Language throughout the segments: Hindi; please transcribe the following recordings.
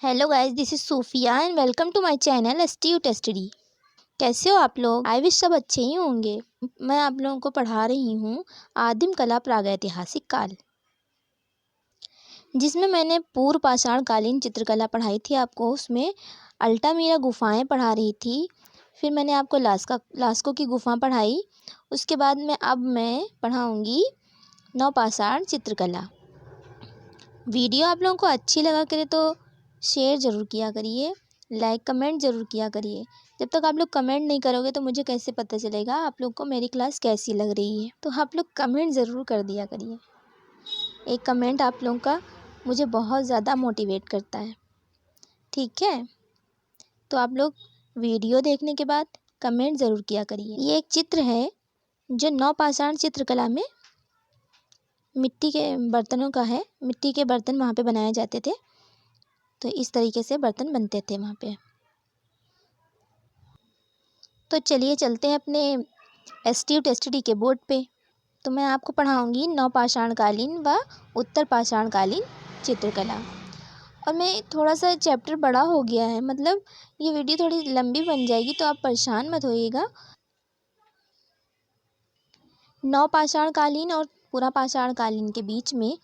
Hello guys, this is Sufiya and welcome to my channel STU टेस्टडी। कैसे हो आप लोग? आई विश सब अच्छे ही होंगे। मैं आप लोगों को पढ़ा रही हूँ आदिम कला प्रागैतिहासिक काल, जिसमें मैंने पूर्व पाषाण कालीन चित्रकला पढ़ाई थी आपको। उसमें अल्टामीरा गुफाएं पढ़ा रही थी, फिर मैंने आपको लास्को की गुफा पढ़ाई। उसके बाद में अब मैं पढ़ाऊँगी नवपाषाण चित्रकला। वीडियो आप लोगों को अच्छी लगा करे तो शेयर ज़रूर किया करिए, लाइक कमेंट ज़रूर किया करिए। जब तक आप लोग कमेंट नहीं करोगे तो मुझे कैसे पता चलेगा आप लोग को मेरी क्लास कैसी लग रही है। तो आप लोग कमेंट ज़रूर कर दिया करिए। एक कमेंट आप लोगों का मुझे बहुत ज़्यादा मोटिवेट करता है, ठीक है? तो आप लोग वीडियो देखने के बाद कमेंट ज़रूर किया करिए। ये एक चित्र है जो नवपाषाण चित्रकला में मिट्टी के बर्तनों का है। मिट्टी के बर्तन वहाँ पे बनाए जाते थे, तो इस तरीके से बर्तन बनते थे वहाँ पे। तो चलिए चलते हैं अपने एसटीयू टेस्टडी के बोर्ड पे। तो मैं आपको पढ़ाऊँगी नवपाषाणकालीन व उत्तर पाषाणकालीन चित्रकला। और मैं थोड़ा सा चैप्टर बड़ा हो गया है, मतलब ये वीडियो थोड़ी लंबी बन जाएगी, तो आप परेशान मत होइएगा। नवपाषाणकालीन और पुरापाषाणकालीन के बीच में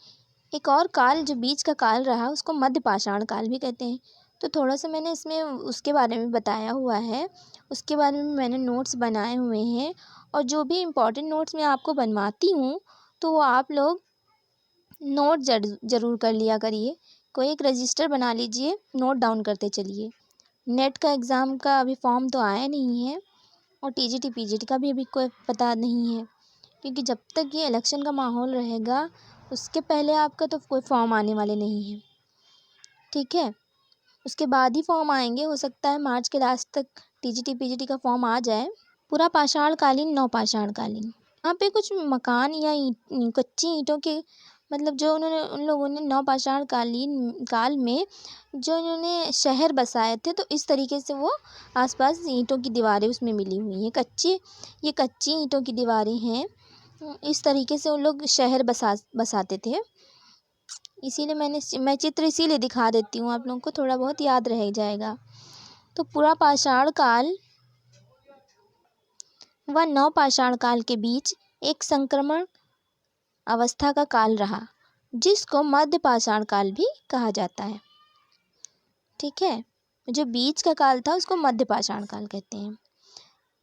एक और काल, जो बीच का काल रहा, उसको मध्य पाषाण काल भी कहते हैं। तो थोड़ा सा मैंने इसमें उसके बारे में बताया हुआ है, उसके बारे में मैंने नोट्स बनाए हुए हैं। और जो भी इम्पोर्टेंट नोट्स मैं आपको बनवाती हूँ तो वो आप लोग नोट ज़रूर कर लिया करिए। कोई एक रजिस्टर बना लीजिए, नोट डाउन करते चलिए। नेट का एग्ज़ाम का अभी फॉर्म तो आया नहीं है, और टीजीटी पीजीटी का भी अभी कोई पता नहीं है, क्योंकि जब तक ये इलेक्शन का माहौल रहेगा उसके पहले आपका तो कोई फॉर्म आने वाले नहीं है, ठीक है? उसके बाद ही फॉर्म आएंगे। हो सकता है मार्च के लास्ट तक टीजीटी पीजीटी का फॉर्म आ जाए। पूरा पाषाणकालीन नवपाषाणकालीन, यहाँ पे कुछ मकान या कच्ची ईंटों के, मतलब जो उन लोगों ने नवपाषाणकालीन काल में जो उन्होंने शहर बसाए थे, तो इस तरीके से वो आसपास ईंटों की दीवारें उसमें मिली हुई हैं। ये कच्ची ईंटों की दीवारें हैं। इस तरीके से उन लोग शहर बसाते थे। इसीलिए मैं चित्र इसीलिए दिखा देती हूँ, आप लोगों को थोड़ा बहुत याद रह जाएगा। तो पूरा पाषाण काल व नवपाषाण काल के बीच एक संक्रमण अवस्था का काल रहा, जिसको मध्य पाषाण काल भी कहा जाता है, ठीक है? जो बीच का काल था उसको मध्य पाषाण काल कहते हैं।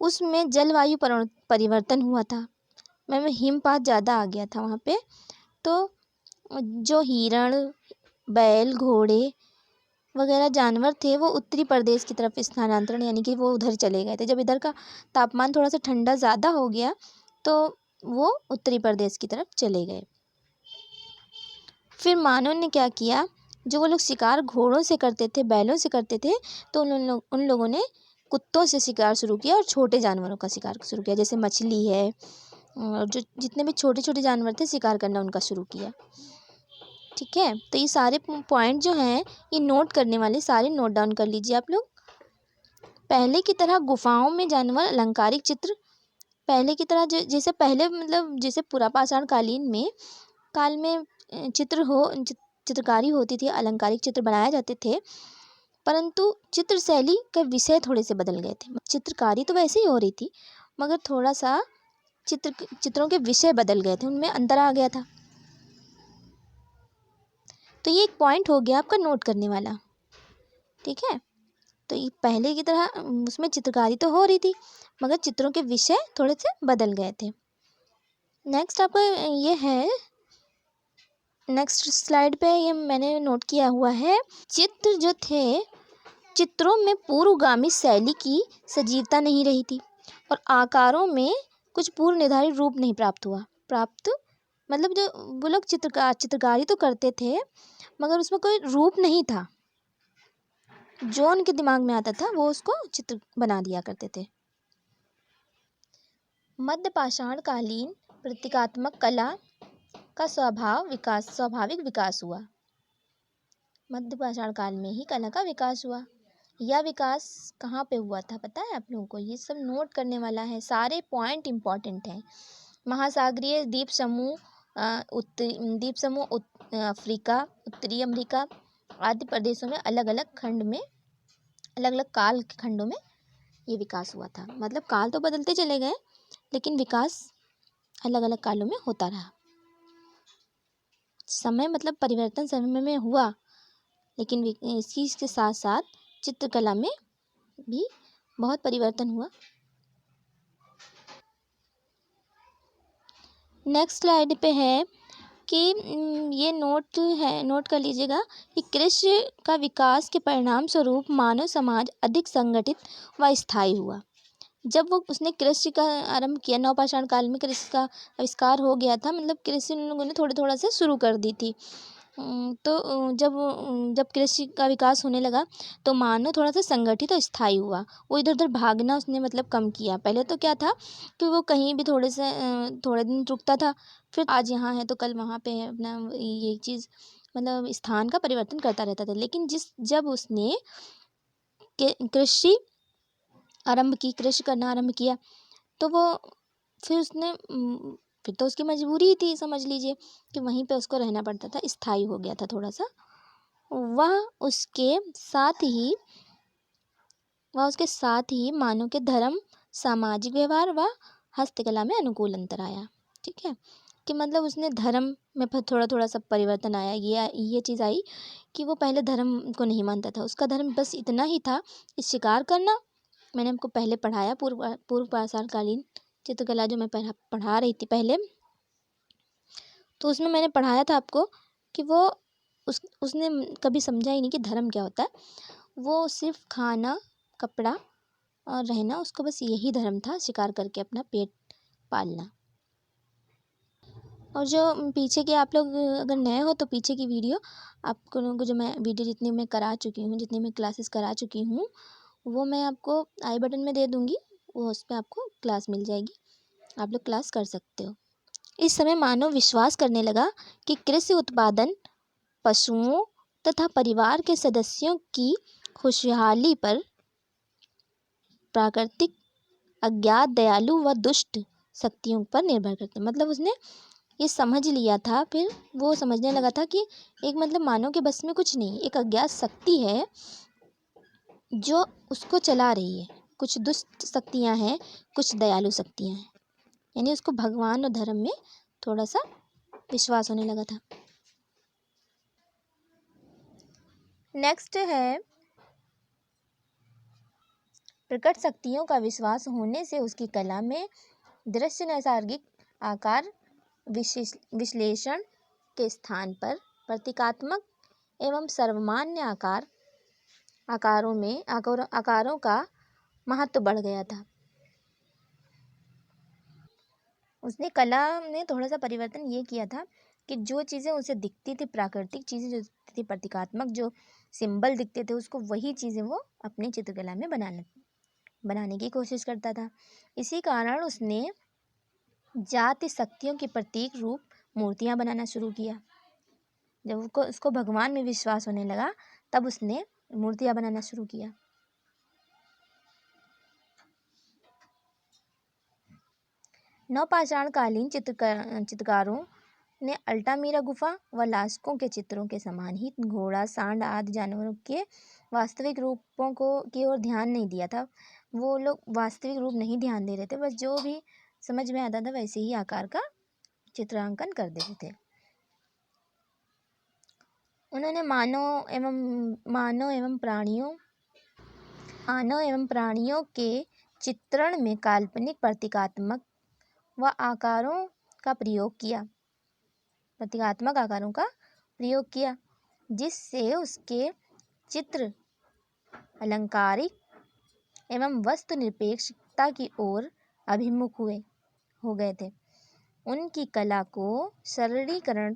उसमें जलवायु परिवर्तन हुआ था, में हिमपात ज़्यादा आ गया था वहाँ पे। तो जो हिरण, बैल, घोड़े वगैरह जानवर थे वो उत्तरी प्रदेश की तरफ स्थानांतरण, यानी कि वो उधर चले गए थे। जब इधर का तापमान थोड़ा सा ठंडा ज़्यादा हो गया तो वो उत्तरी प्रदेश की तरफ चले गए। फिर मानव ने क्या किया, जो वो लोग शिकार घोड़ों से करते थे, बैलों से करते थे, तो उन लोगों ने कुत्तों से शिकार शुरू किया और छोटे जानवरों का शिकार शुरू किया, जैसे मछली है, और जो जितने भी छोटे छोटे जानवर थे शिकार करना उनका शुरू किया, ठीक है? तो ये सारे पॉइंट जो हैं ये नोट करने वाले, सारे नोट डाउन कर लीजिए आप लोग। पहले की तरह गुफाओं में जानवर अलंकारिक चित्र, पहले की तरह जैसे पहले, मतलब जैसे पुरापाषाण काल में चित्रकारी होती थी, अलंकारिक चित्र बनाए जाते थे, परंतु चित्र शैली के विषय थोड़े से बदल गए थे। चित्रकारी तो वैसे ही हो रही थी, मगर थोड़ा सा चित्रों के विषय बदल गए थे, उनमें अंतर आ गया था। तो ये एक पॉइंट हो गया आपका नोट करने वाला, ठीक है? तो ये पहले की तरह उसमें चित्रकारी तो हो रही थी, मगर चित्रों के विषय थोड़े से बदल गए थे। नेक्स्ट आपका ये है, नेक्स्ट स्लाइड पे ये मैंने नोट किया हुआ है, चित्र जो थे, चित्रों में पूर्वगामी शैली की सजीवता नहीं रही थी, और आकारों में कुछ पूर्व निर्धारित रूप नहीं प्राप्त, मतलब जो वो लोग चित्रकारी तो करते थे मगर उसमें कोई रूप नहीं था। जो उनके दिमाग में आता था वो उसको चित्र बना दिया करते थे। मध्य पाषाण कालीन प्रतीकात्मक कला का स्वाभाविक विकास हुआ। मध्य पाषाण काल में ही कला का विकास हुआ। यह विकास कहाँ पे हुआ था पता है आप लोगों को? ये सब नोट करने वाला है, सारे पॉइंट इम्पॉर्टेंट हैं। महासागरीय द्वीप समूह अफ्रीका, उत्तरी अमेरिका आदि प्रदेशों में अलग अलग खंड में, अलग अलग काल के खंडों में ये विकास हुआ था। मतलब काल तो बदलते चले गए, लेकिन विकास अलग अलग कालों में होता रहा। समय मतलब परिवर्तन समय में हुआ, लेकिन इसी के साथ साथ चित्रकला में भी बहुत परिवर्तन हुआ। नेक्स्ट स्लाइड पे है कि ये नोट कर लीजिएगा कि कृषि का विकास के परिणाम स्वरूप मानव समाज अधिक संगठित व स्थायी हुआ। जब वो उसने कृषि का आरंभ किया, नवपाषाण काल में कृषि का आविष्कार हो गया था, मतलब कृषि उन लोगों ने थोड़ा थोड़ा से शुरू कर दी थी। तो जब कृषि का विकास होने लगा तो मानव थोड़ा सा संगठित और स्थायी हुआ। वो इधर उधर भागना उसने मतलब कम किया। पहले तो क्या था कि वो कहीं भी थोड़े दिन रुकता था, फिर आज यहाँ है तो कल वहाँ पे है, अपना ये चीज़ मतलब स्थान का परिवर्तन करता रहता था। लेकिन जब उसने कृषि करना आरंभ किया तो वो फिर तो उसकी मजबूरी ही थी, समझ लीजिए कि वहीं पे उसको रहना पड़ता था, स्थायी हो गया था थोड़ा सा। वह उसके साथ ही मानव के धर्म, सामाजिक व्यवहार व हस्तकला में अनुकूल अंतर आया। ठीक है, कि मतलब उसने धर्म में थोड़ा थोड़ा सा परिवर्तन आया। ये चीज़ आई कि वो पहले धर्म को नहीं मानता था। उसका धर्म बस इतना ही था कि शिकार करना। मैंने आपको पहले पढ़ाया, पूर्व पाषाणकालीन चित्रकला जो मैं पढ़ा रही थी पहले, तो उसमें मैंने पढ़ाया था आपको कि वो उसने कभी समझा ही नहीं कि धर्म क्या होता है। वो सिर्फ खाना, कपड़ा और रहना, उसको बस यही धर्म था, शिकार करके अपना पेट पालना। और जो पीछे के आप लोग अगर नए हो तो पीछे की वीडियो आपको लोगों को, जो मैं वीडियो जितनी मैं करा चुकी हूँ, जितनी मैं क्लासेस करा चुकी हूँ, वो मैं आपको आई बटन में दे दूँगी। वो उस पर आपको क्लास मिल जाएगी, आप लोग क्लास कर सकते हो। इस समय मानव विश्वास करने लगा कि कृषि उत्पादन पशुओं तथा परिवार के सदस्यों की खुशहाली पर प्राकृतिक, अज्ञात, दयालु व दुष्ट शक्तियों पर निर्भर करते। मतलब उसने ये समझ लिया था, फिर वो समझने लगा था कि एक मतलब मानव के बस में कुछ नहीं, एक अज्ञात शक्ति है जो उसको चला रही है। कुछ दुष्ट शक्तियाँ हैं, कुछ दयालु शक्तियाँ हैं। यानी उसको भगवान और धर्म में थोड़ा सा विश्वास होने लगा था। नेक्स्ट है, प्रकट शक्तियों का विश्वास होने से उसकी कला में दृश्य नैसर्गिक आकार विश्लेषण के स्थान पर प्रतीकात्मक एवं सर्वमान्य आकारों का महत्व बढ़ गया था। उसने कला में थोड़ा सा परिवर्तन ये किया था कि जो चीज़ें उसे दिखती थी, प्राकृतिक चीज़ें जो दिखती थी, प्रतीकात्मक जो सिंबल दिखते थे, उसको वही चीज़ें वो अपनी चित्रकला में बनाने की कोशिश करता था। इसी कारण उसने जाति शक्तियों के प्रतीक रूप मूर्तियाँ बनाना शुरू किया। जब उसको भगवान में विश्वास होने लगा, तब उसने मूर्तियाँ बनाना शुरू किया। नवपाषाणकालीन चित्रकारों ने अल्टामीरा गुफा व लास्को के चित्रों के समान ही घोड़ा, सांड आदि जानवरों के वास्तविक रूपों की ओर ध्यान नहीं दिया था। वो लोग वास्तविक रूप नहीं ध्यान दे रहे थे, बस जो भी समझ में आता था वैसे ही आकार का चित्रांकन कर देते थे। उन्होंने मानव एवं प्राणियों के चित्रण में काल्पनिक प्रतीकात्मक आकारों का प्रयोग किया, जिससे उसके चित्र अलंकारिक एवं वस्तु निरपेक्षता की ओर अभिमुख हो गए थे। उनकी कला को सरलीकरण,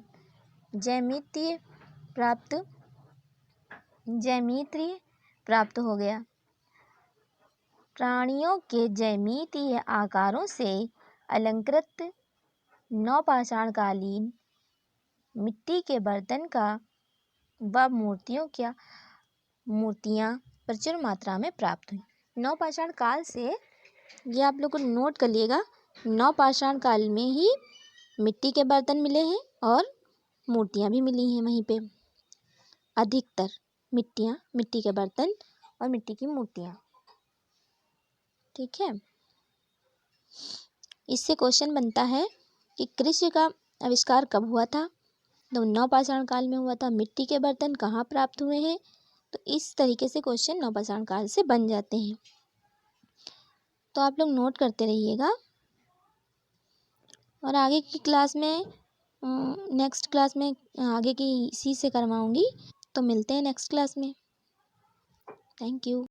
ज्यामिति प्राप्त हो गया। प्राणियों के ज्यामितीय आकारों से अलंकृत नवपाषाणकालीन मिट्टी के बर्तन व मूर्तियाँ प्रचुर मात्रा में प्राप्त हुई। नवपाषाण काल से, ये आप लोग को नोट कर लिएगा, नवपाषाण काल में ही मिट्टी के बर्तन मिले हैं और मूर्तियाँ भी मिली हैं वहीं पे। अधिकतर मिट्टियाँ, मिट्टी के बर्तन और मिट्टी की मूर्तियाँ। ठीक है। इससे क्वेश्चन बनता है कि कृषि का आविष्कार कब हुआ था? तो नवपाषाण काल में हुआ था। मिट्टी के बर्तन कहाँ प्राप्त हुए हैं? तो इस तरीके से क्वेश्चन नवपाषाण काल से बन जाते हैं। तो आप लोग नोट करते रहिएगा और आगे की क्लास में नेक्स्ट क्लास में आगे की इसी से करवाऊँगी। तो मिलते हैं नेक्स्ट क्लास में। Thank you.